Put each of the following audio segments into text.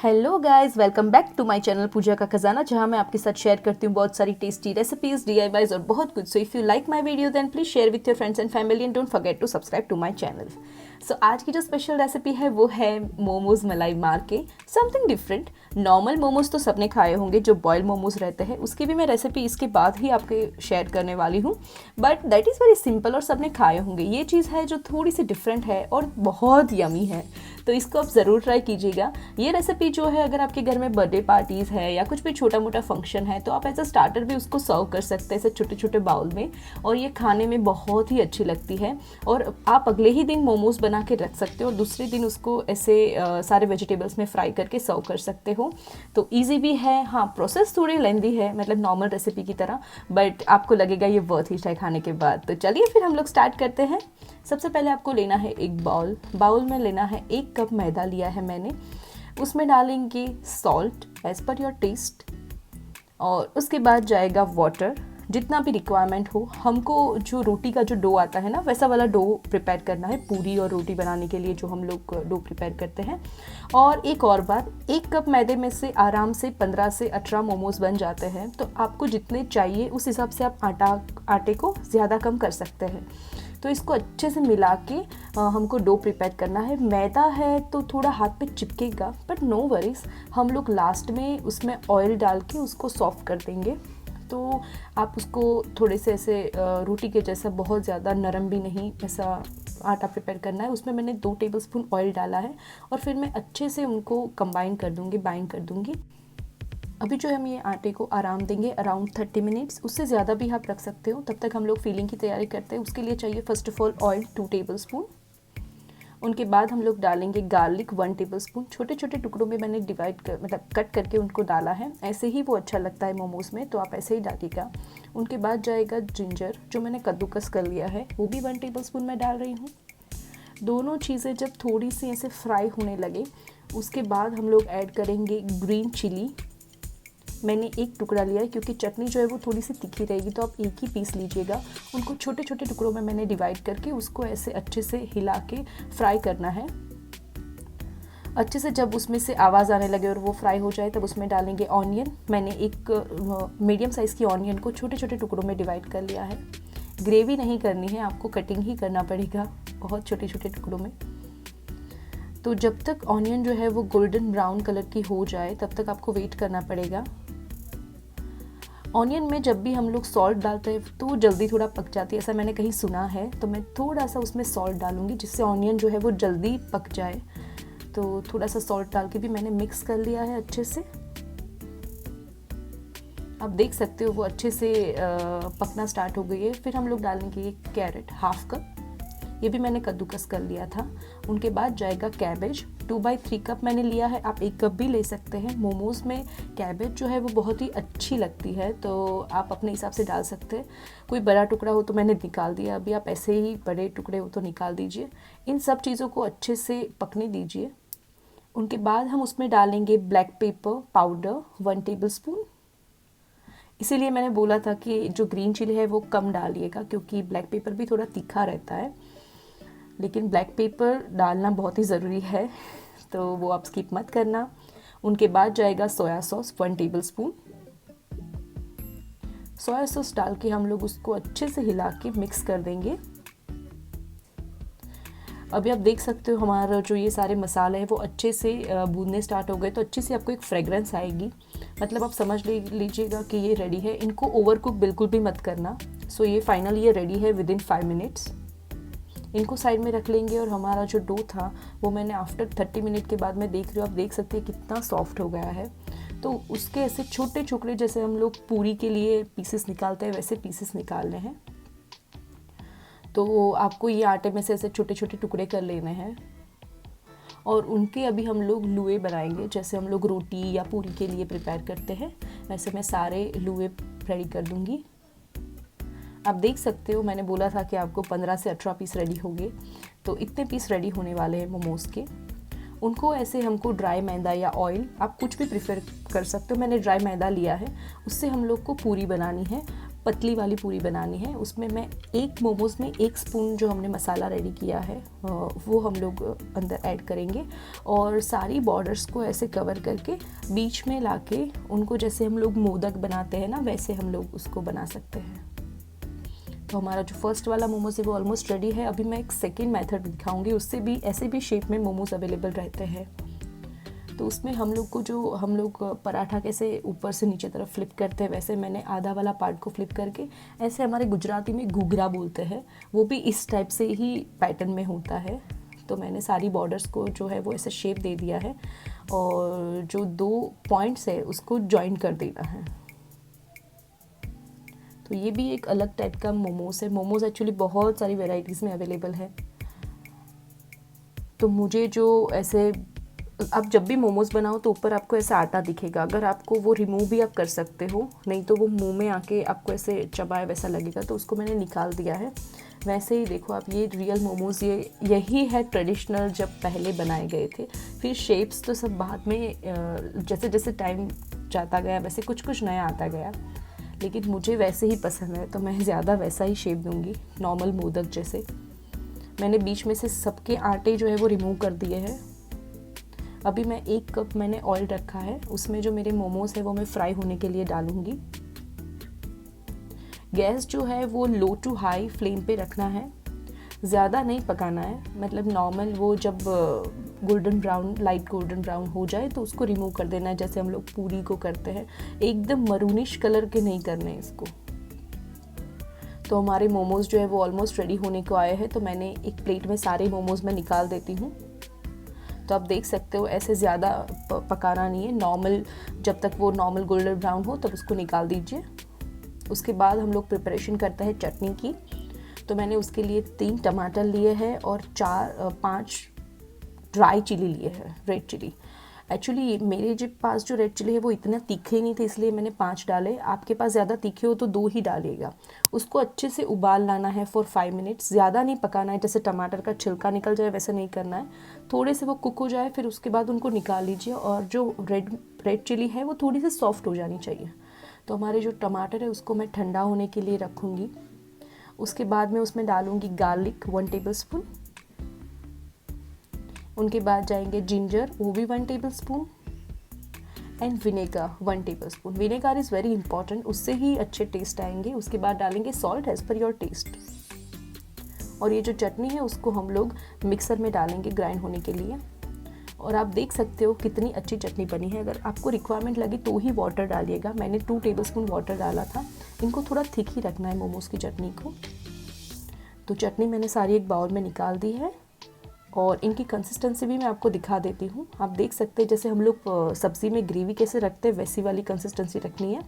Hello guys, welcome back to my channel Pooja का खजाना, जहां मैं आपके साथ शेयर करती हूँ बहुत सारी टेस्टी रेसिपीज, DIYs और बहुत कुछ। So if you like my video then please share with your friends and family and don't forget to subscribe to my channel. So आज की जो स्पेशल रेसिपी है वो है मोमोज मलाई मार के, समथिंग डिफरेंट। नॉर्मल मोमोज तो सबने खाए होंगे, जो बॉयल मोमोज रहते हैं, उसकी भी मैं रेसिपी इसके बाद ही आपके शेयर करने वाली हूँ। But that is very simple और सबने खाए होंगे। ये चीज़ है जो थोड़ी सी डिफरेंट है और बहुत यमी है, तो इसको आप ज़रूर ट्राई कीजिएगा। ये रेसिपी जो है, अगर आपके घर में बर्थडे पार्टीज़ है या कुछ भी छोटा मोटा फंक्शन है, तो आप एज अ स्टार्टर भी उसको सर्व कर सकते हैं ऐसे छोटे छोटे बाउल में, और ये खाने में बहुत ही अच्छी लगती है। और आप अगले ही दिन मोमोज बना के रख सकते हो और दूसरे दिन उसको ऐसे सारे वेजिटेबल्स में फ्राई करके सर्व कर सकते हो। तो ईजी भी है। हाँ, प्रोसेस थोड़ी लेंदी है, मतलब नॉर्मल रेसिपी की तरह, बट आपको लगेगा ये वर्थ इट है खाने के बाद। तो चलिए फिर हम लोग स्टार्ट करते हैं। सबसे पहले आपको लेना है एक बाउल में लेना है 1 कप मैदा लिया है मैंने। उसमें डालेंगे salt as per your taste, और उसके बाद जाएगा वाटर, जितना भी रिक्वायरमेंट हो। हमको जो रोटी का जो डो आता है ना, वैसा वाला डो प्रिपेयर करना है पूरी और रोटी बनाने के लिए, जो हम लोग डो प्रिपेयर करते हैं। और एक और बात, 1 कप मैदे में से आराम से 15 से 18 मोमोज बन जाते हैं। तो आपको जितने चाहिए उस हिसाब से आप आटे को ज़्यादा कम कर सकते हैं। तो इसको अच्छे से मिला के हमको डो प्रिपेयर करना है। मैदा है तो थोड़ा हाथ पे चिपकेगा, बट नो वरीज, हम लोग लास्ट में उसमें ऑयल डाल के उसको सॉफ्ट कर देंगे। तो आप उसको थोड़े से ऐसे रोटी के जैसा, बहुत ज़्यादा नरम भी नहीं, ऐसा आटा प्रिपेयर करना है। उसमें मैंने 2 टेबलस्पून ऑयल डाला है और फिर मैं अच्छे से उनको कंबाइन कर दूँगी, बाइंड कर दूँगी। अभी जो हम ये आटे को आराम देंगे अराउंड 30 मिनट्स, उससे ज़्यादा भी आप रख सकते हो। तब तक हम लोग फिलिंग की तैयारी करते हैं। उसके लिए चाहिए first of all oil 2 tablespoon. उनके बाद हम लोग डालेंगे गार्लिक 1 टेबलस्पून। छोटे छोटे टुकड़ों में मैंने मतलब कट करके उनको डाला है। ऐसे ही वो अच्छा लगता है मोमोज में, तो आप ऐसे ही डालिएगा। उनके बाद जाएगा जिंजर, जो मैंने कद्दूकस कर लिया है, वो भी 1 टेबलस्पून मैं डाल रही हूँ। दोनों चीज़ें जब थोड़ी सी ऐसे फ्राई होने लगे, उसके बाद हम लोग ऐड करेंगे ग्रीन चिली। मैंने 1 टुकड़ा लिया है, क्योंकि चटनी जो है वो थोड़ी सी तीखी रहेगी, तो आप 1 ही पीस लीजिएगा। उनको छोटे छोटे टुकड़ों में मैंने डिवाइड करके उसको ऐसे अच्छे से हिला के फ्राई करना है। अच्छे से जब उसमें से आवाज़ आने लगे और वो फ्राई हो जाए, तब उसमें डालेंगे ऑनियन। मैंने एक मीडियम साइज़ की ऑनियन को छोटे छोटे टुकड़ों में डिवाइड कर लिया है। ग्रेवी नहीं करनी है, आपको कटिंग ही करना पड़ेगा बहुत छोटे छोटे टुकड़ों में। तो जब तक ऑनियन जो है वो गोल्डन ब्राउन कलर की हो जाए, तब तक आपको वेट करना पड़ेगा। ऑनियन में जब भी हम लोग सॉल्ट डालते हैं तो जल्दी थोड़ा पक जाती है, ऐसा मैंने कहीं सुना है। तो मैं थोड़ा सा उसमें सॉल्ट डालूंगी, जिससे ऑनियन जो है वो जल्दी पक जाए। तो थोड़ा सा सॉल्ट डाल के भी मैंने मिक्स कर लिया है अच्छे से। आप देख सकते हो वो अच्छे से पकना स्टार्ट हो गई है। फिर हम लोग डालेंगे कैरेट 1/2 कप, ये भी मैंने कद्दूकस कर लिया था। उनके बाद जाएगा कैबेज, 2/3 कप मैंने लिया है, आप 1 कप भी ले सकते हैं। मोमोज़ में कैबेज जो है वो बहुत ही अच्छी लगती है, तो आप अपने हिसाब से डाल सकते हैं। कोई बड़ा टुकड़ा हो तो मैंने निकाल दिया, अभी आप ऐसे ही बड़े टुकड़े हो तो निकाल दीजिए। इन सब चीज़ों को अच्छे से पकने दीजिए। उनके बाद हम उसमें डालेंगे ब्लैक पेपर पाउडर 1 टेबलस्पून। इसीलिए मैंने बोला था कि जो ग्रीन चिली है वो कम डालिएगा, क्योंकि ब्लैक पेपर भी थोड़ा तीखा रहता है, लेकिन ब्लैक पेपर डालना बहुत ही ज़रूरी है, तो वो आप स्किप मत करना। उनके बाद जाएगा soya sauce 1 tablespoon. Soya sauce डाल के हम लोग उसको अच्छे से हिला के मिक्स कर देंगे। अभी आप देख सकते हो हमारा जो ये सारे मसाले हैं वो अच्छे से भूनने स्टार्ट हो गए, तो अच्छे से आपको एक फ्रेगरेंस आएगी। मतलब आप समझ लीजिएगा कि ये रेडी है। इनको ओवर कुक बिल्कुल भी मत करना। सो ये फाइनली ये रेडी है विद इन 5 मिनट्स। इनको साइड में रख लेंगे। और हमारा जो डो था वो मैंने आफ्टर 30 मिनट के बाद मैं देख रही हूँ, आप देख सकते हैं कितना सॉफ्ट हो गया है। तो उसके ऐसे छोटे टुकड़े, जैसे हम लोग पूरी के लिए पीसेस निकालते हैं, वैसे पीसेस निकालने हैं। तो आपको ये आटे में से ऐसे छोटे छोटे टुकड़े कर लेने हैं, और उनके अभी हम लोग लुए बनाएंगे, जैसे हम लोग रोटी या पूरी के लिए प्रिपेयर करते हैं, वैसे मैं सारे लुए रेडी कर दूँगी। आप देख सकते हो, मैंने बोला था कि आपको 15 से 18 पीस रेडी होंगे, तो इतने पीस रेडी होने वाले हैं मोमोज़ के। उनको ऐसे हमको ड्राई मैदा या ऑयल, आप कुछ भी प्रेफर कर सकते हो। मैंने ड्राई मैदा लिया है, उससे हम लोग को पूरी बनानी है। पतली वाली पूरी बनानी है। उसमें मैं एक मोमोज़ में 1 स्पून जो हमने मसाला रेडी किया है वो हम लोग अंदर ऐड करेंगे और सारी बॉर्डर्स को ऐसे कवर करके बीच में लाके उनको जैसे हम लोग मोदक बनाते हैं ना, वैसे हम लोग उसको बना सकते हैं। तो हमारा जो फर्स्ट वाला मोमोज़ है वो ऑलमोस्ट रेडी है। अभी मैं एक सेकेंड मेथड दिखाऊंगी, उससे भी ऐसे भी शेप में मोमोज़ अवेलेबल रहते हैं। तो उसमें हम लोग पराठा कैसे ऊपर से नीचे तरफ फ्लिप करते हैं, वैसे मैंने आधा वाला पार्ट को फ्लिप करके, ऐसे हमारे गुजराती में घूघरा बोलते हैं, वो भी इस टाइप से ही पैटर्न में होता है। तो मैंने सारी बॉर्डर्स को जो है वो ऐसे शेप दे दिया है और जो 2 पॉइंट्स है उसको जॉइन कर देना है। तो ये भी एक अलग टाइप का मोमोज़ है। मोमोज़ एक्चुअली बहुत सारी वेराइटीज़ में अवेलेबल है। तो मुझे जो ऐसे, आप जब भी मोमोज़ बनाओ तो ऊपर आपको ऐसा आटा दिखेगा, अगर आपको वो रिमूव भी आप कर सकते हो, नहीं तो वो मुंह में आके आपको ऐसे चबाए वैसा लगेगा, तो उसको मैंने निकाल दिया है। वैसे ही देखो आप, ये रियल मोमोज़ यही है ट्रेडिशनल जब पहले बनाए गए थे। फिर शेप्स तो सब बाद में जैसे जैसे टाइम जाता गया वैसे कुछ कुछ नया आता गया, लेकिन मुझे वैसे ही पसंद है तो मैं ज़्यादा वैसा ही शेप दूँगी, नॉर्मल मोदक जैसे। मैंने बीच में से सबके आटे जो है वो रिमूव कर दिए हैं। अभी मैं 1 कप मैंने ऑयल रखा है, उसमें जो मेरे मोमोज़ है वो मैं फ्राई होने के लिए डालूँगी। गैस जो है वो लो टू हाई फ्लेम पे रखना है, ज़्यादा नहीं पकाना है, मतलब नॉर्मल वो जब golden brown, light golden brown हो जाए तो उसको रिमूव कर देना है, जैसे हम लोग पूरी को करते हैं। एकदम मरूनिश कलर के नहीं करने इसको। तो हमारे मोमोज़ जो है वो ऑलमोस्ट रेडी होने को आए हैं। तो मैंने एक प्लेट में सारे मोमोज़ मैं निकाल देती हूँ। तो आप देख सकते हो ऐसे ज़्यादा पकाना नहीं है, नॉर्मल जब तक वो नॉर्मल गोल्डन ब्राउन हो तब उसको निकाल दीजिए। उसके बाद हम लोग प्रिपरेशन करते हैं चटनी की। तो मैंने उसके लिए 3 टमाटर लिए हैं और 5 ड्राई चिली लिए हैं, रेड चिली। एक्चुअली मेरे जो पास जो रेड चिली है वो इतना तीखे नहीं थे, इसलिए मैंने 5 डाले। आपके पास ज़्यादा तीखे हो तो 2 ही डालिएगा। उसको अच्छे से उबाल लाना है फॉर 5 मिनट्स। ज़्यादा नहीं पकाना है, जैसे टमाटर का छिलका निकल जाए वैसा नहीं करना है। थोड़े से वो कुक हो जाए फिर उसके बाद उनको निकाल लीजिए, और जो रेड चिली है वो थोड़ी सी सॉफ्ट हो जानी चाहिए। तो हमारे जो टमाटर है उसको मैं ठंडा होने के लिए रखूँगी। उसके बाद मैं उसमें डालूँगी गार्लिक 1 टेबलस्पून। उनके बाद जाएंगे जिंजर, वो भी 1 tablespoon, and vinegar 1 tablespoon. Vinegar is very important, उससे ही अच्छे टेस्ट आएंगे। उसके बाद डालेंगे salt as per your taste. और ये जो चटनी है उसको हम लोग मिक्सर में डालेंगे ग्राइंड होने के लिए। और आप देख सकते हो कितनी अच्छी चटनी बनी है। अगर आपको रिक्वायरमेंट लगे तो ही वाटर डालिएगा, मैंने 2 टेबलस्पून वाटर डाला था। इनको थोड़ा थिक ही रखना है मोमोज़ की चटनी को। तो चटनी मैंने सारी एक बाउल में निकाल दी है और इनकी कंसिस्टेंसी भी मैं आपको दिखा देती हूँ। आप देख सकते हैं जैसे हम लोग सब्ज़ी में ग्रेवी कैसे रखते हैं वैसी वाली कंसिस्टेंसी रखनी है।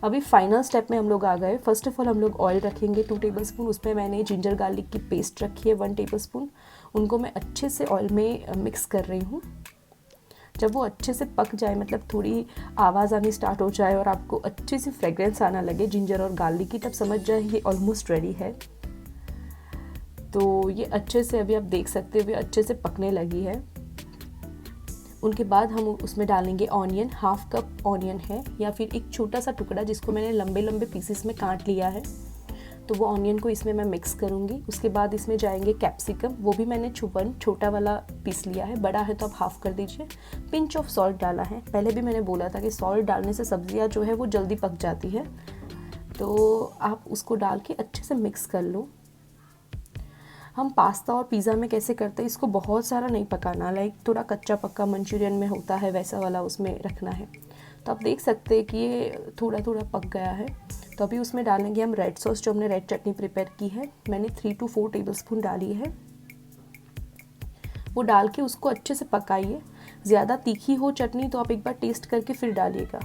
अभी फाइनल स्टेप में हम लोग आ गए। फर्स्ट ऑफ ऑल हम लोग ऑयल रखेंगे 2 टेबलस्पून। उसमें मैंने जिंजर गार्लिक की पेस्ट रखी है 1 टेबलस्पून। उनको मैं अच्छे से ऑयल में मिक्स कर रही हूँ। जब वो अच्छे से पक जाए, मतलब थोड़ी आवाज़ आनी स्टार्ट हो जाए और आपको अच्छी सी फ्रेग्रेंस आना लगे जिंजर और गार्लिक की, तब समझ जाए ये ऑलमोस्ट रेडी है। तो ये अच्छे से अभी आप देख सकते हो अच्छे से पकने लगी है। उनके बाद हम उसमें डालेंगे ऑनियन। 1/2 कप ऑनियन है, या फिर एक छोटा सा टुकड़ा जिसको मैंने लंबे लंबे पीसेस में काट लिया है। तो वो ऑनियन को इसमें मैं मिक्स करूँगी। उसके बाद इसमें जाएंगे कैप्सिकम, वो भी मैंने छोटा वाला पीस लिया है, बड़ा है तो आप हाफ़ कर दीजिए। पिंच ऑफ सॉल्ट डाला है। पहले भी मैंने बोला था कि सॉल्ट डालने से सब्जियाँ जो है वो जल्दी पक जाती है, तो आप उसको डाल के अच्छे से मिक्स कर लो। हम पास्ता और पिज़्ज़ा में कैसे करते हैं, इसको बहुत सारा नहीं पकाना, लाइक थोड़ा कच्चा पक्का मंचूरियन में होता है वैसा वाला उसमें रखना है। तो आप देख सकते हैं कि ये थोड़ा थोड़ा पक गया है। तो अभी उसमें डालेंगे हम रेड सॉस, जो हमने रेड चटनी प्रिपेयर की है, मैंने 3 to 4 टेबलस्पून डाली है। वो डाल के उसको अच्छे से पकाइए। ज़्यादा तीखी हो चटनी तो आप एक बार टेस्ट करके फिर डालिएगा।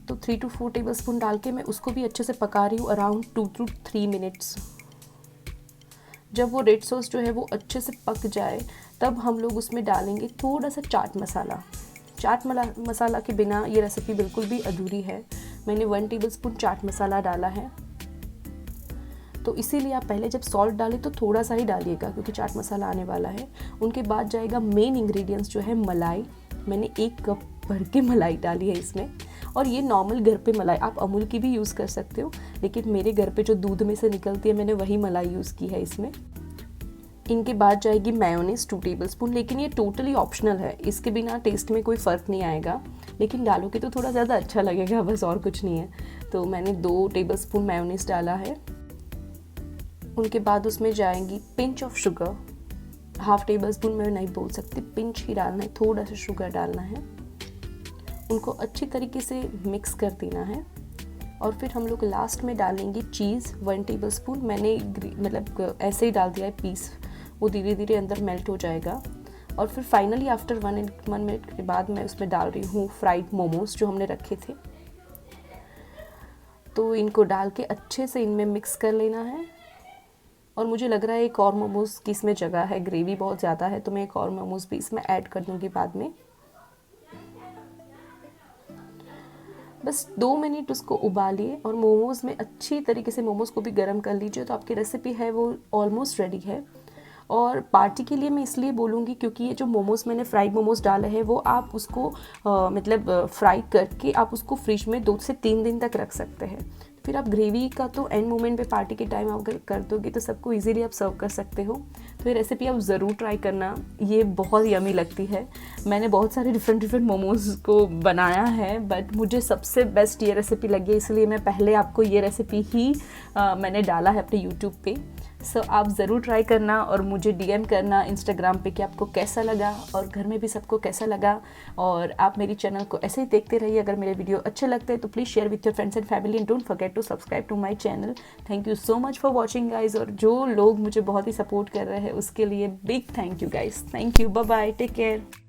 तो 3 to 4 टेबलस्पून डाल के मैं उसको भी अच्छे से पका रही हूँ अराउंड 2 to 3 मिनट्स। जब वो रेड सॉस जो है वो अच्छे से पक जाए तब हम लोग उसमें डालेंगे थोड़ा सा चाट मसाला। चाट मसाला के बिना ये रेसिपी बिल्कुल भी अधूरी है। मैंने 1 टेबलस्पून चाट मसाला डाला है। तो इसीलिए आप पहले जब सॉल्ट डालें तो थोड़ा सा ही डालिएगा, क्योंकि चाट मसाला आने वाला है। उनके बाद जाएगा मेन इंग्रेडिएंट्स जो है मलाई। मैंने 1 कप भर के मलाई डाली है इसमें, और ये नॉर्मल घर पे मलाई, आप अमूल की भी यूज़ कर सकते हो, लेकिन मेरे घर पे जो दूध में से निकलती है मैंने वही मलाई यूज़ की है इसमें। इनके बाद जाएगी मेयोनीज 2 टेबलस्पून, लेकिन ये टोटली ऑप्शनल है, इसके बिना टेस्ट में कोई फ़र्क नहीं आएगा, लेकिन डालोगे तो थोड़ा ज़्यादा अच्छा लगेगा, बस और कुछ नहीं है। तो मैंने 2 टेबलस्पून मेयोनीज डाला है। उनके बाद उसमें जाएंगी pinch of sugar, half tablespoon मैं नहीं बोल सकती, पिंच ही डालना है, थोड़ा सा शुगर डालना है। उनको अच्छी तरीके से मिक्स कर देना है और फिर हम लोग लास्ट में डालेंगे चीज़ 1 टेबलस्पून। मैंने मतलब ऐसे ही डाल दिया है पीस, वो धीरे धीरे अंदर मेल्ट हो जाएगा। और फिर फाइनली आफ्टर 1 मिनट के बाद मैं उसमें डाल रही हूँ फ्राइड मोमोज जो हमने रखे थे। तो इनको डाल के अच्छे से इनमें मिक्स कर लेना है। और मुझे लग रहा है एक और मोमोज़ की इसमें जगह है, ग्रेवी बहुत ज़्यादा है, तो मैं एक और मोमोज़ भी इसमें ऐड कर दूँगी बाद में। बस 2 मिनट उसको उबालिए और मोमोज़ में अच्छी तरीके से मोमोज़ को भी गर्म कर लीजिए, तो आपकी रेसिपी है वो ऑलमोस्ट रेडी है। और पार्टी के लिए मैं इसलिए बोलूँगी क्योंकि ये जो मोमोज़ मैंने फ्राइड मोमोज़ डाले हैं वो आप उसको मतलब फ्राई करके आप उसको फ्रिज में 2 से 3 दिन तक रख सकते हैं। फिर आप ग्रेवी का तो एंड मोमेंट पे पार्टी के टाइम अगर कर दोगे तो सबको इजीली आप सर्व कर सकते हो। तो ये रेसिपी आप ज़रूर ट्राई करना, ये बहुत यमी लगती है। मैंने बहुत सारे डिफरेंट मोमोज़ को बनाया है, बट मुझे सबसे बेस्ट ये रेसिपी लगी, इसलिए मैं पहले आपको ये रेसिपी ही मैंने डाला है अपने यूट्यूब पे। सो आप ज़रूर ट्राई करना और मुझे DM करना इंस्टाग्राम पे कि आपको कैसा लगा और घर में भी सबको कैसा लगा। और आप मेरी चैनल को ऐसे ही देखते रहिए। अगर मेरे वीडियो अच्छे लगते हैं तो please share with your friends and family and don't forget to subscribe to my channel. Thank you so much for watching guys. और जो लोग मुझे बहुत ही सपोर्ट कर रहे हैं उसके लिए big thank you guys. Thank you, bye bye, take care.